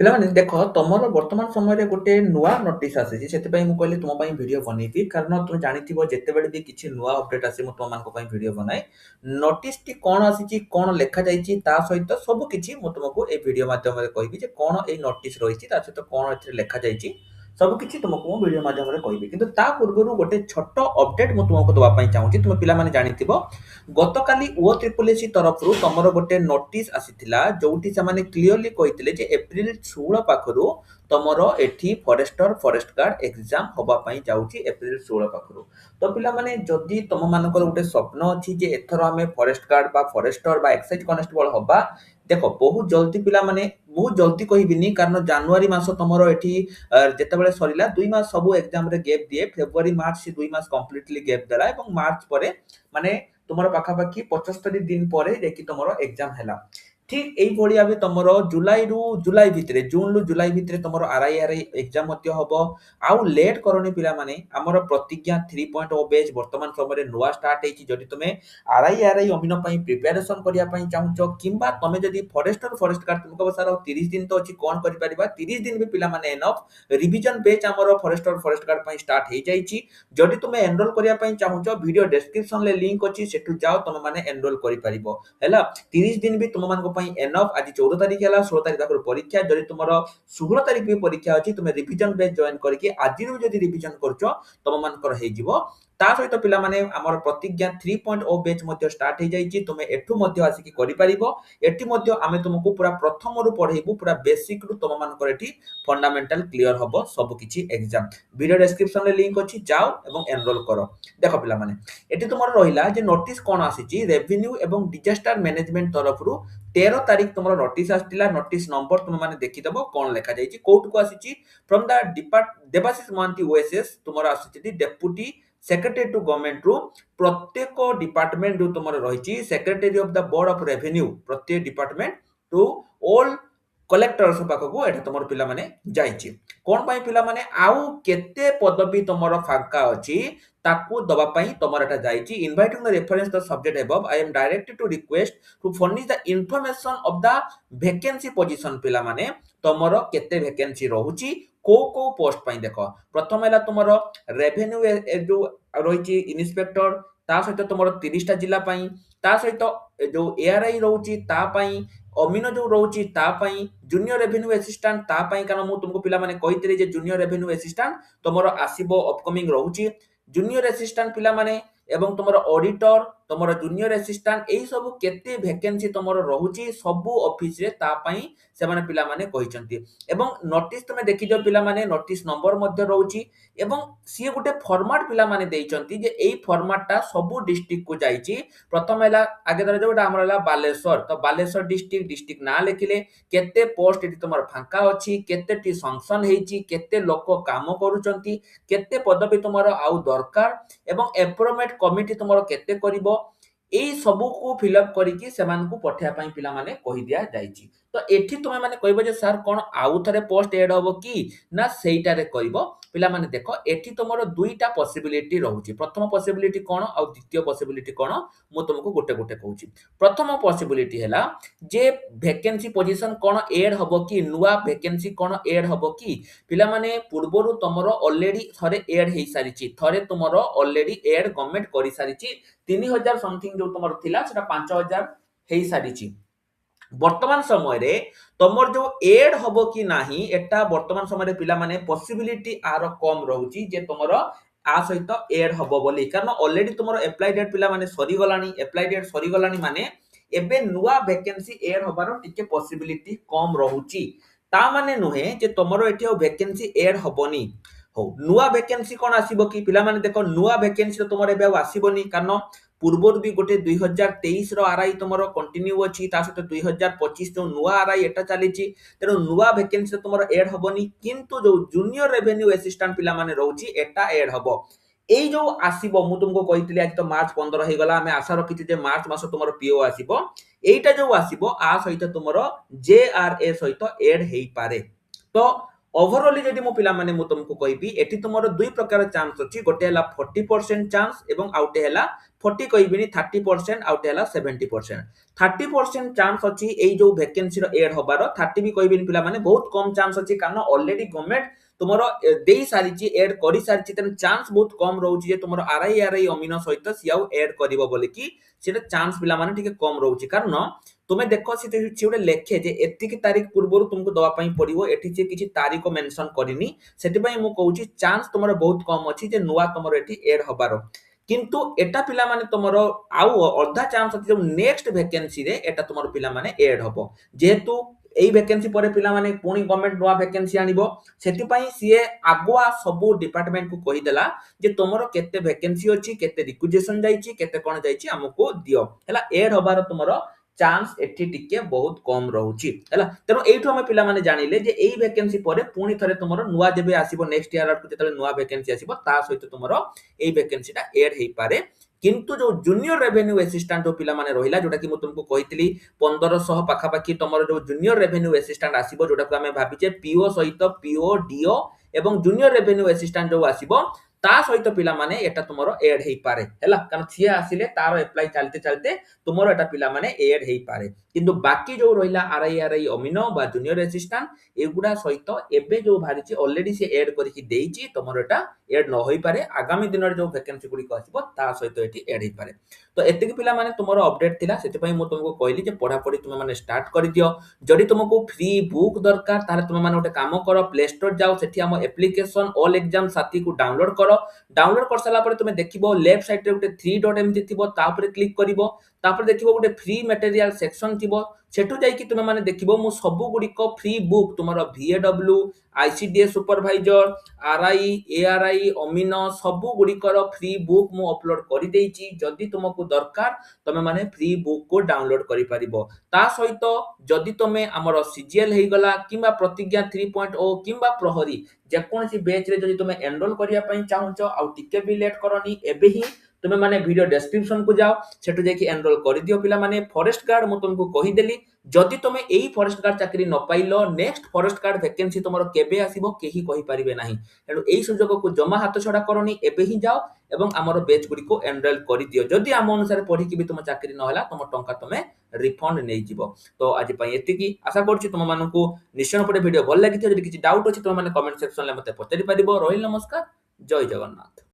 ପିଲାମାନେ ଦେଖ ତମର ବର୍ତ୍ତମାନ ସମୟରେ ଗୋଟେ ନୂଆ ନୋଟିସ୍ ଆସିଛି ସେଥିପାଇଁ ମୁଁ କହିଲି ତୁମ ପାଇଁ ଭିଡିଓ ବନେଇବି କାରଣ ତୁମେ ଜାଣିଥିବ ଯେତେବେଳେ ବି କିଛି ନୂଆ ଅପଡେଟ୍ ଆସେ ମୁଁ ତୁମମାନଙ୍କ ପାଇଁ ଭିଡିଓ ବନାଏ ନୋଟିସଟି କଣ ଆସିଛି କଣ ଲେଖାଯାଇଛି ତା ସହିତ ସବୁ କିଛି ମୁଁ ତୁମକୁ এই ଭିଡିଓ ମାଧ୍ୟମରେ କହିବି ଯେ କଣ এই ନୋଟିସ୍ ରହିଛି ତା ସହିତ କଣ ଏଥିରେ ଲେଖାଯାଇଛି ସବୁ କିଛି ତୁମକୁ ମୁଁ ଭିଡିଓ ମାଧ୍ୟମରେ କହିବି କିନ୍ତୁ ତା ପୂର୍ବରୁ ଗୋଟେ ଛୋଟ ଅପଡେଟ୍ ମୁଁ ତୁମକୁ ଦେବା ପାଇଁ ଚାହୁଁଛି ତୁମେ ପିଲାମାନେ ଜାଣିଥିବ ଗତକାଲି ଓ ତ୍ରିପୋଲ ତରଫରୁ ତମର ଗୋଟେ ନୋଟିସ୍ ଆସିଥିଲା ଯୋଉଠି ସେମାନେ କ୍ଲିୟରଲି କହିଥିଲେ ଯେ ଏପ୍ରିଲ 16 ପାଖରୁ ତମର ଏଠି ଫରେଷ୍ଟ ଗାର୍ଡ ଏକ୍ସାମ ହବା ପାଇଁ ଯାଉଛି ଏପ୍ରିଲ 16 ପାଖରୁ ତ ପିଲାମାନେ ଯଦି ତମମାନଙ୍କର ଗୋଟେ ସ୍ୱପ୍ନ ଅଛି ଯେ ଏଥର ଆମେ ଫରେଷ୍ଟ ଗାର୍ଡ ବା ଫରେଷ୍ଟର ବା ଏକ୍ସାଇଜ କନେଷ୍ଟବଳ ହବା ଦେଖ ବହୁତ ଜଲ୍ଦି ପିଲାମାନେ ବହୁତ ଜଲ୍ଦି କହିବିନି କାରଣ ଜାନୁଆରୀ ମାସ ତମର ଏଠି ଯେତେବେଳେ ସରିଲା 2 ମାସ ସବୁ ଏକ୍ସାମରେ ଗ୍ୟାପ୍ ଦିଏ ଫେବୃଆରୀ ମାର୍ଚ୍ଚ ସେ 2 ମାସ କମ୍ପ୍ଲିଟଲି ଗ୍ୟାପ୍ ଦେଲା ଏବଂ ମାର୍ଚ୍ଚ ପରେ ମାନେ ତୁମର ପାଖାପାଖି 75 ଦିନ ପରେ ଯାଇକି ତମର ଏକ୍ସାମ ହେଲା ଠିକ এইভাবে ভাবে তোমার জুলাই ভিতরে জুন জুলাই ভিতরে তোমার আরআই এক্সাম মধ্য হব আউ লেট করনি পিলা মানে আমার প্রতিজ্ঞা 3.0 বেচ বর্তমান সময় নয়া স্টার্ট হয়েছি যদি তুমি আরআই অমিন পাই প্রিপারেশন করিয়া পাই চাহুছ কিংবা তুমি যদি ফরেস্ট গার্ড তুমি কব স্যার 30 দিন তো ଅଛି কোন করি পারিবা 30 দিন भी পিলা মানে এনফ রিভিजन বেচ আমার ফরেস্ট গার্ড পাই স্টার্ট হই যাইছি যদি তুমি এনরোল করিয়া পাই চাহুছ ভিডিও ডেসক্রিপশন লে লিংক ଅଛି সেটু যাও তুমি মানে এনরোল করি পারিবো হেলা 30 दिन भी तुम मान एनफ आज 14 तारीख है 16 तारीख तक परीक्षा जदि तुम 16 तारीख भी परीक्षा अच्छी तुम रिविजन बेच जॉइन करके आज भी रिविजन कर तुम मानकर ता सहित पिला माने हमर प्रतिज्ञा 3.0 बैच मध्ये स्टार्ट हो जाईची तुमे एठु मध्ये आसी करि परिबो एठी मध्ये आमे तुमको पूरा प्रथम रु पढाइबु पूरा बेसिक रु तुम मानकर एठी फंडामेंटल क्लियर हबो सब किछि एग्जाम वीडियो डिस्क्रिप्शन रे लिंक अछि जाओ एवं एनरोल करो देखो पिला माने एठी तुमर रहिला जे नोटिस कोन आसीची रेवेन्यू एवं डिजास्टर मैनेजमेंट तरफ रु 13 तारीख तुमर नोटिस आस्तिला नोटिस नंबर तुम माने देखि दबो कोन लेखा जाईची कोर्ट को आसीची from the Debashish Mahanty OSS तुमर आसीची डेप्यूटी सेक्रेटरी टू गवर्नमेंट रु प्रत्येक डिपार्टमेंट जो तुमर रही secretary of the board of revenue प्रत्येक डिपार्टमेंट टू ऑल कलेक्टर्स पाखकू एठा तुमर पिला माने जाईची कोन पाई पिला माने आउ केते पदवी तुमर फांका अछि ताकू दबा पाई तुमर एठा जाईची inviting the reference the subject above I am directed to request to furnish the information of the vacancy position पिला माने तुमर केते वैकेंसी रहूची को पोस्ट पाई देखो प्रथम है तुम रेवेन्यू जो रही इन्स्पेक्टर ता सहित तुम 30 टा जिला पाई ता सहित जो एआरआई रोची ता पाई अमीन जो रोची ता पाई जूनियर रेवेन्यू असिस्टेंट ता पाई कारण मु तुमको पिला माने कहितले जे जूनियर रेवेन्यू असिस्टेंट तुमरो आसीबो अपकमिंग रोची जूनियर असिस्टेंट पिला माने एवं तुमरो ऑडिटर तुमरो जूनियर असिस्टेंट एई सब केते वैकेंसी तुमरो रहूची सब ऑफिस रे ता पाई से माने पिला माने कहिसंती एवं नोटिस तुमे देखि जो पिला माने नोटिस नंबर मध्ये रहूची एवं सी गोटे फॉर्मेट पिला माने देइचंती जे एई फॉर्मेटटा सब डिस्ट्रिक्ट को जाईची प्रथम हैला आगे धर जोटा हमर हैला बालेश्वर तो बालेश्वर डिस्ट्रिक्ट ना लिखिले केते पोस्ट एटी तुमर फांका अछि केते टी संक्शन हेची केते लोक काम करूचंती केते पदवी तुमर आउ दरकार एवं एप्रोमेट कमिटी तुमर केते करिवो एई सबु को फिलअप करिकी सेमान को पठिया पई पिला माने कहि दिया जाईची तो एठी तुमे माने कहबो जे सर कोन आउ थरे पोस्ट ऐड होबो की ना सेइटा रे करिवो पिला माने देखो एठी तुमरो दुईटा पॉसिबिलिटी रहूची प्रथम पॉसिबिलिटी कोन और द्वितीय पॉसिबिलिटी कोन मु तुमको गोटे गोटे कहूची प्रथम पॉसिबिलिटी हैला जे वैकेंसी पोजीशन कोन ऐड होबो की नुवा वैकेंसी कोन ऐड होबो की पिला माने पूर्वरु तुमरो ऑलरेडी थरे ऐड हेई सारिची थरे तुमरो ऑलरेडी ऐड गवर्नमेंट करि सारिची 3000 समथिंग जो तुमर थिला सेटा 5000 हेई सारिची वर्तमान समय रे तमर जो एड हबो कि नाही एटा वर्तमान समय रे पिला माने पॉसिबिलिटी आरो कम रहउची जे तमर आ सहित एड हबो बोली कारण ऑलरेडी तमर अप्लाई डेट पिला माने सरी गलानी अप्लाई डेट सरी गलानी माने एबे नुवा वैकेंसी एड हबारो टिके पॉसिबिलिटी कम रहउची ता माने नुहे जे तमरो एठी वैकेंसी एड हबोनी हो नुवा वैकेंसी कोन आसीबो कि पिला माने देखो नुवा वैकेंसी तमरो एबे आसीबोनी कारण पूर्वर भी गोटे 2023 रो आरआई तुमरो कंटिन्यू अछि ता सहित 2025 जो नुवा आरआई एटा चलीची तेनो नुवा वैकेंसी तुमरो ऐड हबोनी किंतु जो जूनियर रेवेन्यू असिस्टेंट पिला माने रहउची एटा ऐड हबो एई जो आसीबो मु तुमको कहितली आज तो मार्च 15 हे गला हमें आशा रखिति जे मार्च मास तुमरो पीओ आसीबो एइटा जो आसीबो आ सहित तुमरो जेआरए सहित ऐड हेई पारे तो ओवरऑल जदि मो पिला माने मु तुमको कहबी एठी तुमरो दुई प्रकार चांस अछि गोटे हला 40% चांस एवं आउटे हला 40 कहबिनी 30% आउट हैला 70%। 30% चांस अछि एई जो वैकेंसी रो एड होबार, 30 भी कहबिनी पिला माने बहुत कम चांस अछि कारण ऑलरेडी गवर्नमेंट तुमरो देई सारिची एड करि सारिची, तेन चांस बहुत कम रहउची जे तुमरो आरआई अमीनो सहित सियाउ एड करिवो बोली कि सेटा चांस पिला माने ठीक कम रहउची। कारण तुमे देखो से गोटे लेखे जे एतिकी तारीख पूर्व तुमको दवा पई पड़िवो, एठी जे किछि तारीख मेंशन करिनी, सेति पई मु कहउची चांस तुमरो बहुत कम अछि जे नुवा तुमरो एठी एड होबारो। किंतु एटा पिला माने तुमरो आउ अर्धा चांस अछि जो नेक्स्ट वैकेंसी रे एटा तुमरो पिला माने एड होबो, जेहेतु एई वैकेंसी परे पिला माने पुनी गवर्नमेंट नुवा वैकेंसी आनिबो, सेति पई सीए आगुआ सबु डिपार्टमेंट को कहि देला जे तुमरो केते वैकेंसी अछि, केते रिक्विजिशन जाईची, केते कोन जाईची हमको दियो हला। एड होबार तुमरो चांस एठी टिके बहुत कम रहउची हला। तेनो एठु हम पिला माने जानिले जे एई वैकेंसी परे पुनी थरे तुमरो नुवा जेबे आसीबो नेक्स्ट ईयर आडकु जेतले नुवा वैकेंसी आसीबो ता सहित तुमरो एई वैकेंसी टा एड हेई पारे। किंतु जो जूनियर रेवेन्यू असिस्टेंट जो पिला माने रहिला, जोटा कि मु तुमको कहितली 1500 पाखापाखी तुमरो जो जूनियर रेवेन्यू असिस्टेंट आसीबो, जोटा को हमें भाबिचे पीओ सहित पीओ डीओ एवं जूनियर रेवेन्यू असिस्टेंट जो आसीबो ता सहित पिला माने एटा तुमरो एड हेई पारे हला। कारण छिए आसीले तारो अप्लाई चलते चलते तुमरो एटा पिला माने एड हेई पारे। किंतु बाकी जो रहिला आरआई अमीनो बा जूनियर असिस्टेंट एगुडा सहित एबे जो भारिची ऑलरेडी से एड करिकि देइची, तुमरो एटा एड न होई पारे। आगामी दिन रे जो वैकेंसी गुडी को आसीबो ता सहित एटी एड हेई पारे। तो एतिक पिला माने तुमरो अपडेट थिला, सेति पई मु तुमको कहली जे पढा पढी तुम माने स्टार्ट करि दियो। जदि तुमको फ्री बुक दरकार ताले तुम माने ओटे काम करो, प्ले स्टोर जाओ, सेठी हम एप्लीकेशन ऑल एग्जाम साथी को डाउनलोड करो। डाउनलोड कर साला परे तुमे देखिबो लेफ्ट साइड रे गोटे 3 डॉट एमती थिबो, ता ऊपर क्लिक करिवो। तापर देखिबो गोटे फ्री मटेरियल सेक्शन थिबो, सेठु जाईकि तुमे माने देखिबो मु सबु गुडी को फ्री बुक तुमरो VAW, ICDS supervisor, RI, ARI, अमीनो सबु गुडी को फ्री बुक मु अपलोड करि देइची। जदि तुमको दरकार तुमे माने फ्री बुक को डाउनलोड करि परिबो। ता सहित जदि तुमे हमर सीजीएल हेई गला किबा प्रतिज्ञा 3.0 किबा प्रहरी जेकोनसी बैच रे जदि तुमे एनरोल करिया पई चाहुचो आ टिके भी लेट करनी, एबे ही तुमे माने वीडियो डिस्क्रिप्शन को जाओ, सेठु जाकी एनरोल करि दियो पिला माने। फॉरेस्ट गार्ड मु तुमको कहि देली, जदि तुमे एई फॉरेस्ट गार्ड चाकरी न पाइलो, नेक्स्ट फॉरेस्ट गार्ड वैकेंसी तुमरो केबे आसीबो केही कहि परिबे नाही। एनु एई सुजोग को जमा हाथ छडा करनी, एबे ही जाओ एवं हमर बैच गुडी को एनरोल करि दियो। जदि आम अनुसार पढी कि भी तुम चाकरी न होला, तुम टंका तुमे रिफंड नै जिवो। तो आज पई एतिकी आशा करछि तुम मानकु निश्चय पडे वीडियो भल लागिथियो। जदि किछि डाउट अछि तुम माने कमेंट सेक्शन ले मते पचारि परिबो। रोहिल नमस्कार, जय जगन्नाथ।